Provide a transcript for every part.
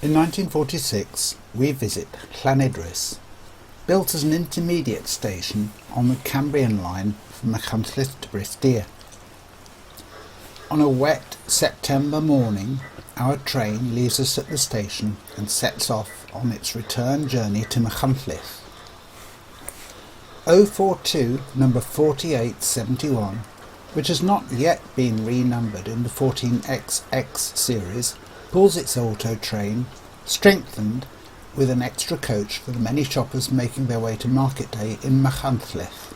In 1946 we visit Llanidris, built as an intermediate station on the Cambrian line from Llanidris to Brythdir. On a wet September morning, our train leaves us at the station and sets off on its return journey to Llanidris. 042 number 4871, which has not yet been renumbered in the 14XX series, pulls its auto train, strengthened with an extra coach for the many shoppers making their way to Market Day in Llanidris.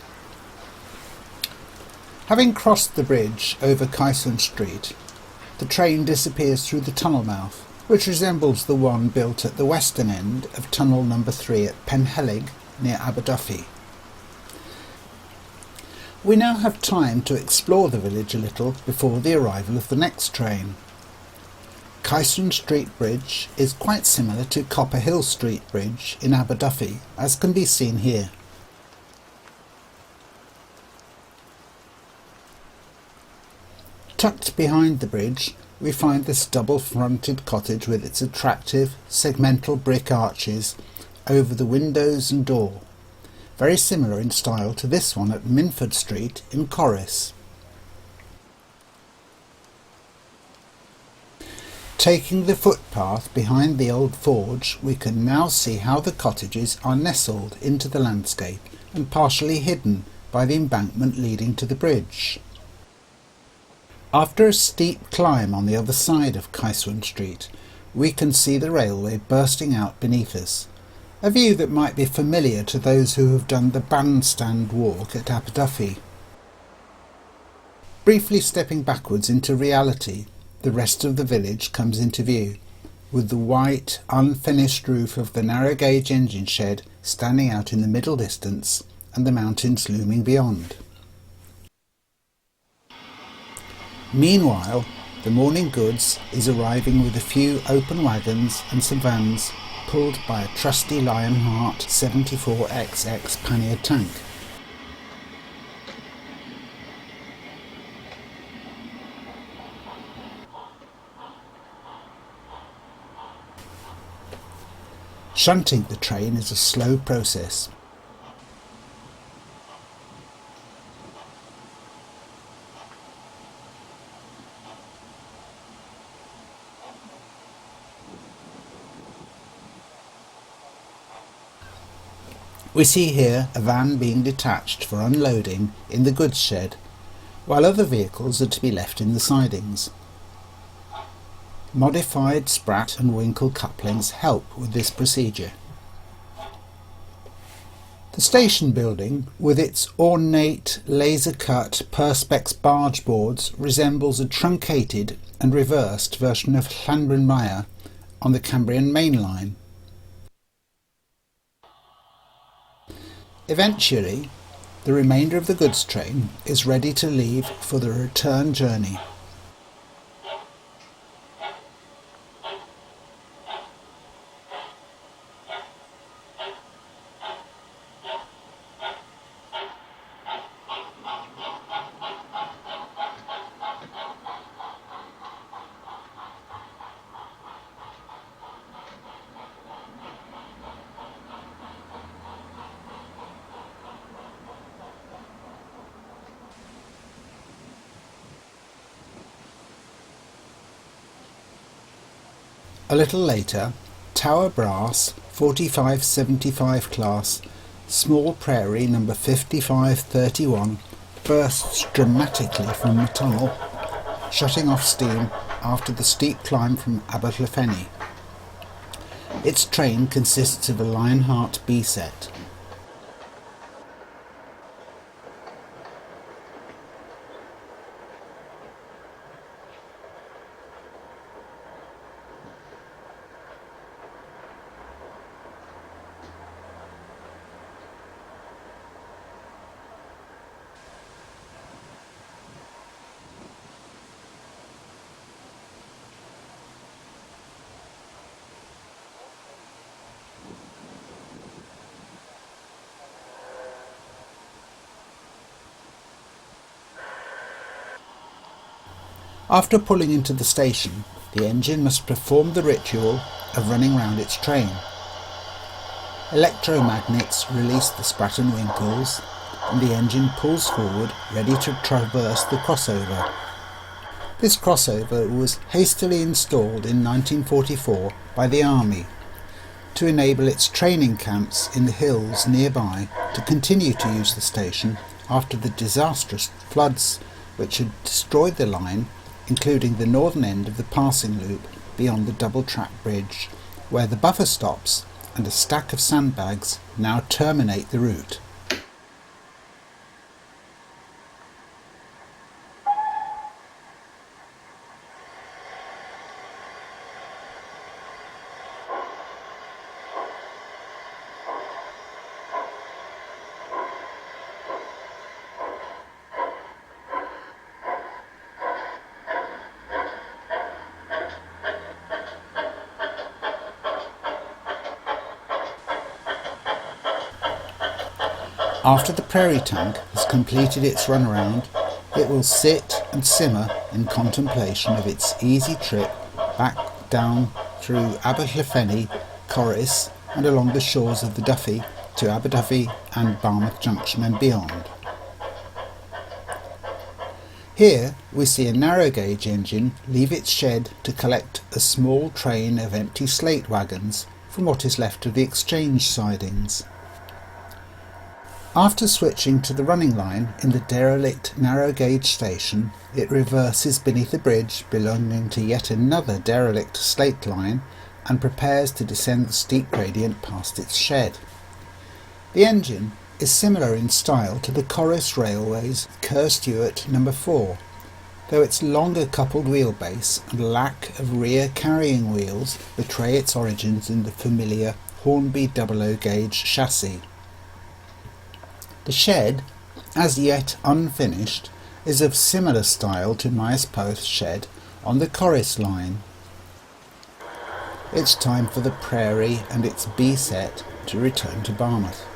Having crossed the bridge over Caisson Street, the train disappears through the tunnel mouth, which resembles the one built at the western end of tunnel number 3 at Penhelig near Aberdyfi. We now have time to explore the village a little before the arrival of the next train. Caisson Street Bridge is quite similar to Copper Hill Street Bridge in Aberdyfi, as can be seen here. Tucked behind the bridge, we find this double-fronted cottage with its attractive, segmental brick arches over the windows and door, very similar in style to this one at Minford Street in Corris. Taking the footpath behind the old forge, we can now see how the cottages are nestled into the landscape and partially hidden by the embankment leading to the bridge. After a steep climb on the other side of Caisson Street, we can see the railway bursting out beneath us, a view that might be familiar to those who have done the bandstand walk at Aberdyfi. Briefly stepping backwards into reality, the rest of the village comes into view, with the white, unfinished roof of the narrow-gauge engine shed standing out in the middle distance and the mountains looming beyond. Meanwhile, the morning goods is arriving with a few open wagons and some vans pulled by a trusty Lionheart 74XX pannier tank. Shunting the train is a slow process. We see here a van being detached for unloading in the goods shed, while other vehicles are to be left in the sidings. Modified Spratt and Winkle couplings help with this procedure. The station building, with its ornate laser-cut perspex barge boards, resembles a truncated and reversed version of Llanbrynmawr on the Cambrian main line. Eventually, the remainder of the goods train is ready to leave for the return journey. A little later, Tower Brass 4575 class, Small Prairie number 5531 bursts dramatically from the tunnel, shutting off steam after the steep climb from Aberdyfi. Its train consists of a Lionheart B set. After pulling into the station, the engine must perform the ritual of running round its train. Electromagnets release the Spratton winkles, and the engine pulls forward, ready to traverse the crossover. This crossover was hastily installed in 1944 by the Army to enable its training camps in the hills nearby to continue to use the station after the disastrous floods which had destroyed the line, including the northern end of the passing loop beyond the double-track bridge, where the buffer stops and a stack of sandbags now terminate the route. After the prairie tank has completed its runaround, it will sit and simmer in contemplation of its easy trip back down through Aberllefenni, Corris and along the shores of the Duffy to Aberdyfi and Barmouth Junction and beyond. Here we see a narrow gauge engine leave its shed to collect a small train of empty slate wagons from what is left of the exchange sidings. After switching to the running line in the derelict narrow gauge station, it reverses beneath a bridge belonging to yet another derelict slate line and prepares to descend the steep gradient past its shed. The engine is similar in style to the Corris Railway's Kerr Stewart No. 4, though its longer coupled wheelbase and lack of rear carrying wheels betray its origins in the familiar Hornby 00 gauge chassis. The shed, as yet unfinished, is of similar style to Mirespoth's shed on the Corris line. It's time for the Prairie and its B set to return to Barmouth.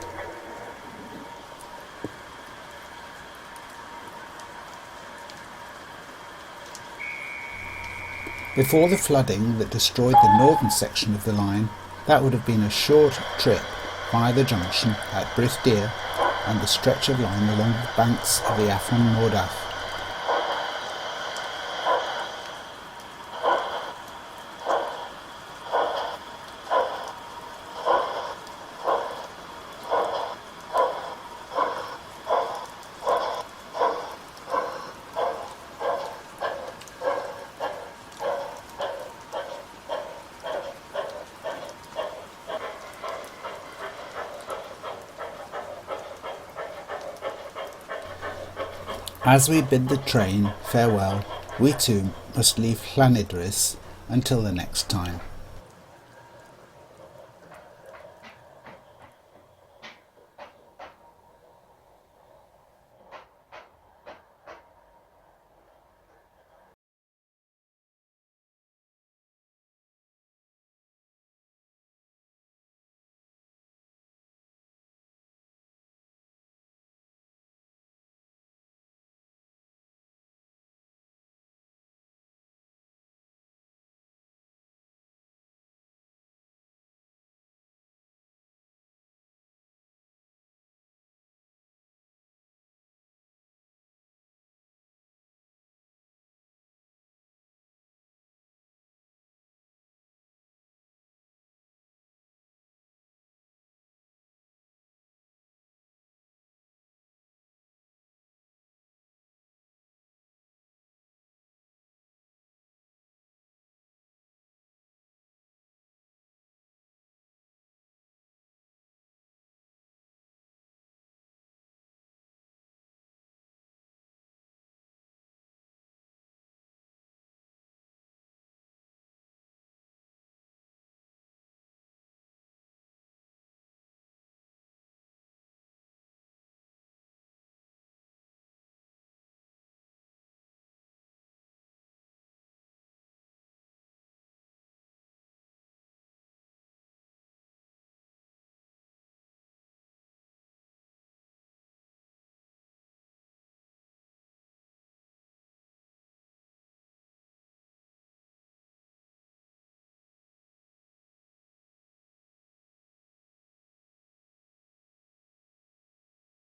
Before the flooding that destroyed the northern section of the line, that would have been a short trip via the junction at Brythdir and the stretch of line along the banks of the Afon Mordach. As we bid the train farewell, we too must leave Llanidris until the next time.